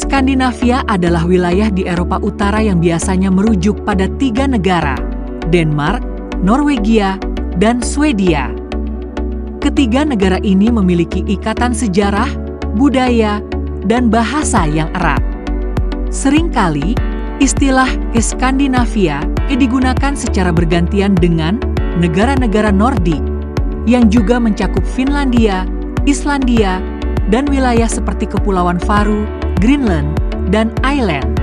Skandinavia adalah wilayah di Eropa Utara yang biasanya merujuk pada 3 negara, Denmark, Norwegia, dan Swedia. Ketiga negara ini memiliki ikatan sejarah, budaya, dan bahasa yang erat. Seringkali, istilah Skandinavia digunakan secara bergantian dengan negara-negara Nordik, yang juga mencakup Finlandia, Islandia, dan wilayah seperti Kepulauan Faroe, Greenland, dan Iceland.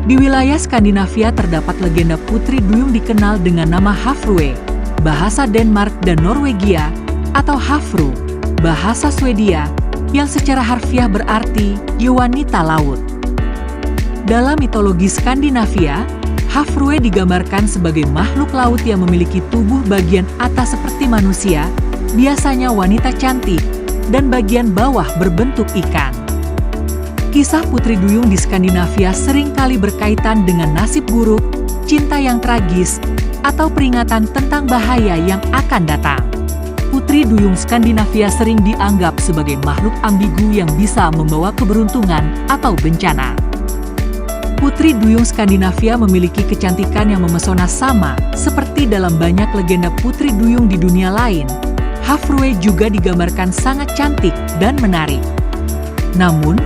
Di wilayah Skandinavia terdapat legenda putri duyung dikenal dengan nama Hafrue, bahasa Denmark dan Norwegia, atau Hafru, bahasa Swedia, yang secara harfiah berarti wanita laut. Dalam mitologi Skandinavia, Hafrue digambarkan sebagai makhluk laut yang memiliki tubuh bagian atas seperti manusia, biasanya wanita cantik, dan bagian bawah berbentuk ikan. Kisah putri duyung di Skandinavia seringkali berkaitan dengan nasib buruk, cinta yang tragis, atau peringatan tentang bahaya yang akan datang. Putri duyung Skandinavia sering dianggap sebagai makhluk ambigu yang bisa membawa keberuntungan atau bencana. Putri duyung Skandinavia memiliki kecantikan yang memesona sama seperti dalam banyak legenda putri duyung di dunia lain. Hafrue juga digambarkan sangat cantik dan menarik. Namun,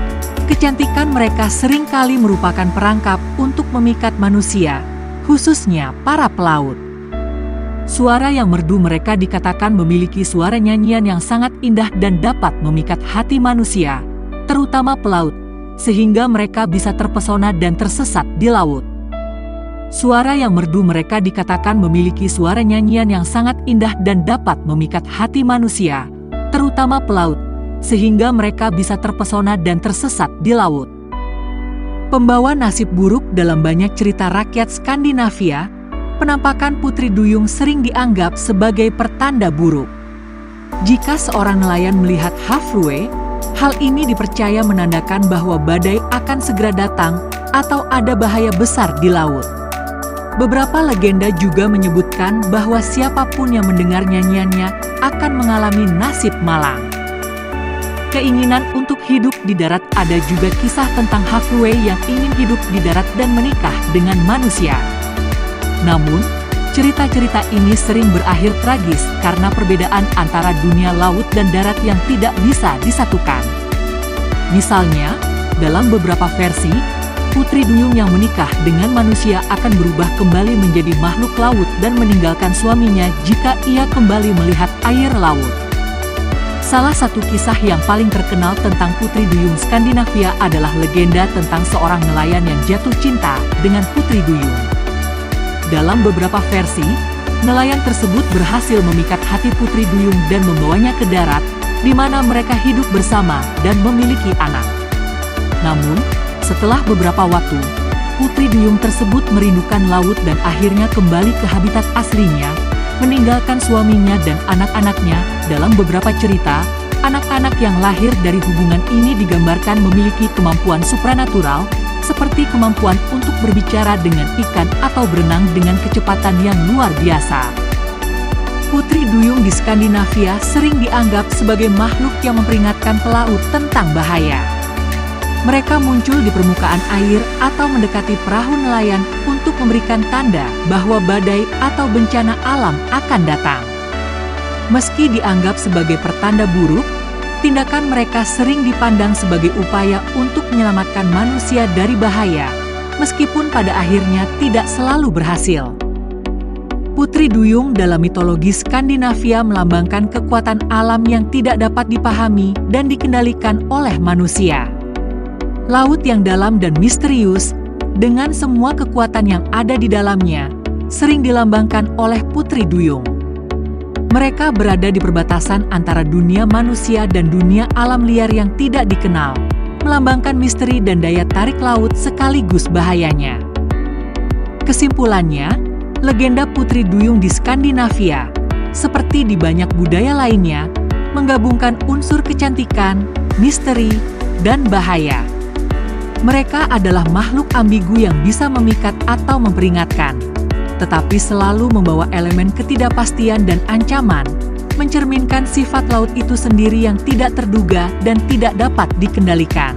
kecantikan mereka seringkali merupakan perangkap untuk memikat manusia, khususnya para pelaut. Suara yang merdu mereka dikatakan memiliki suara nyanyian yang sangat indah dan dapat memikat hati manusia, terutama pelaut, sehingga mereka bisa terpesona dan tersesat di laut. Suara yang merdu mereka dikatakan memiliki suara nyanyian yang sangat indah dan dapat memikat hati manusia, terutama pelaut, sehingga mereka bisa terpesona dan tersesat di laut. Pembawa nasib buruk dalam banyak cerita rakyat Skandinavia, penampakan putri duyung sering dianggap sebagai pertanda buruk. Jika seorang nelayan melihat Hafrue, hal ini dipercaya menandakan bahwa badai akan segera datang atau ada bahaya besar di laut. Beberapa legenda juga menyebutkan bahwa siapapun yang mendengar nyanyiannya akan mengalami nasib malang. Keinginan untuk hidup di darat. Ada juga kisah tentang Hafrue yang ingin hidup di darat dan menikah dengan manusia. Namun, cerita-cerita ini sering berakhir tragis karena perbedaan antara dunia laut dan darat yang tidak bisa disatukan. Misalnya, dalam beberapa versi, putri duyung yang menikah dengan manusia akan berubah kembali menjadi makhluk laut dan meninggalkan suaminya jika ia kembali melihat air laut. Salah satu kisah yang paling terkenal tentang putri duyung Skandinavia adalah legenda tentang seorang nelayan yang jatuh cinta dengan putri duyung. Dalam beberapa versi, nelayan tersebut berhasil memikat hati putri duyung dan membawanya ke darat, di mana mereka hidup bersama dan memiliki anak. Namun, setelah beberapa waktu, putri duyung tersebut merindukan laut dan akhirnya kembali ke habitat aslinya, meninggalkan suaminya dan anak-anaknya. Dalam beberapa cerita, anak-anak yang lahir dari hubungan ini digambarkan memiliki kemampuan supranatural, seperti kemampuan untuk berbicara dengan ikan atau berenang dengan kecepatan yang luar biasa. Putri duyung di Skandinavia sering dianggap sebagai makhluk yang memperingatkan pelaut tentang bahaya. Mereka muncul di permukaan air atau mendekati perahu nelayan untuk memberikan tanda bahwa badai atau bencana alam akan datang. Meski dianggap sebagai pertanda buruk, tindakan mereka sering dipandang sebagai upaya untuk menyelamatkan manusia dari bahaya, meskipun pada akhirnya tidak selalu berhasil. Putri duyung dalam mitologi Skandinavia melambangkan kekuatan alam yang tidak dapat dipahami dan dikendalikan oleh manusia. Laut yang dalam dan misterius, dengan semua kekuatan yang ada di dalamnya, sering dilambangkan oleh putri duyung. Mereka berada di perbatasan antara dunia manusia dan dunia alam liar yang tidak dikenal, melambangkan misteri dan daya tarik laut sekaligus bahayanya. Kesimpulannya, legenda putri duyung di Skandinavia, seperti di banyak budaya lainnya, menggabungkan unsur kecantikan, misteri, dan bahaya. Mereka adalah makhluk ambigu yang bisa memikat atau memperingatkan, tetapi selalu membawa elemen ketidakpastian dan ancaman, mencerminkan sifat laut itu sendiri yang tidak terduga dan tidak dapat dikendalikan.